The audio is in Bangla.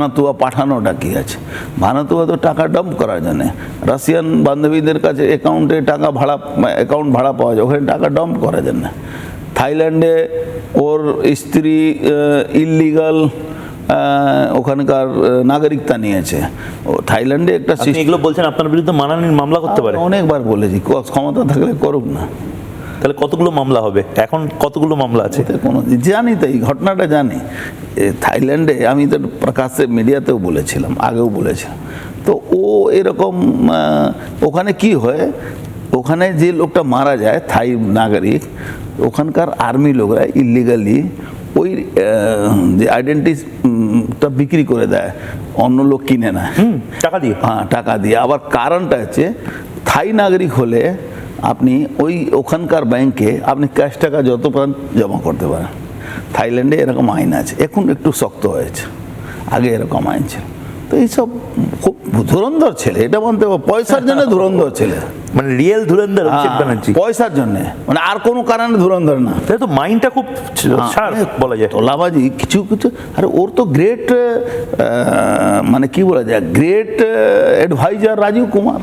ভানাতুয়া পাঠানোটা কি আছে? ভানাতুয়া তো টাকা ডাম্প করার জন্য, রাশিয়ান বান্ধবীদের কাছে অ্যাকাউন্ট ভাড়া পাওয়া যায়, ওখানে টাকা ডাম্প করার জন্য। থাইল্যান্ডে ওর স্ত্রী ইললিগাল ওখানকার নাগরিকতা নিয়েছে। ও থাইল্যান্ডে একটা এগুলো বলছেন, আপনার বিরুদ্ধে মানহানির মামলা করতে পারে? অনেকবার বলেছি, ক্ষমতা থাকলে করুক না। তাহলে কতগুলো মামলা হবে এখন? কতগুলো মামলা আছে? কোনো জানি তো, এই ঘটনাটা জানি। থাইল্যান্ডে আমি তো প্রকাশ্যে মিডিয়াতেও বলেছিলাম, আগেও বলেছিলাম। তো ও এরকম ওখানে কি হয়, ওখানে যে লোকটা মারা যায় থাই নাগরিক, ওখানকার আর্মি লোকরা ইলিগালি ওই যে আইডেন্টিটিটা বিক্রি করে দেয়, অন্য লোক কিনে না, টাকা দিয়ে। হ্যাঁ, টাকা দিয়ে। আবার কারণটা হচ্ছে থাই নাগরিক হলে আপনি ওখানকার ব্যাংকে আপনি ক্যাশ টাকা যত পান জমা করতে পারেন। থাইল্যান্ডে এরকম আইন আছে, এখন একটু শক্ত হয়েছে, আগে এরকম আইন ছিল। তো এইসব খুব ধুরন্ধর ছেলে, এটা বলতে হবে, পয়সার জন্য ধুরন্ধর ছেলে, মানে রিয়েল ধুরন্ধর অভিষেক ব্যানার্জি, পয়সার জন্য, মানে আর কোনো কারণে ধুরন্ধর না। তাই তো মাইন্ডটা খুব শার্প বলা যায়। তোলাবাজি কিছু কিছু, আর ওর তো গ্রেট, মানে কি বলা যায়, গ্রেট অ্যাডভাইজার রাজীব কুমার।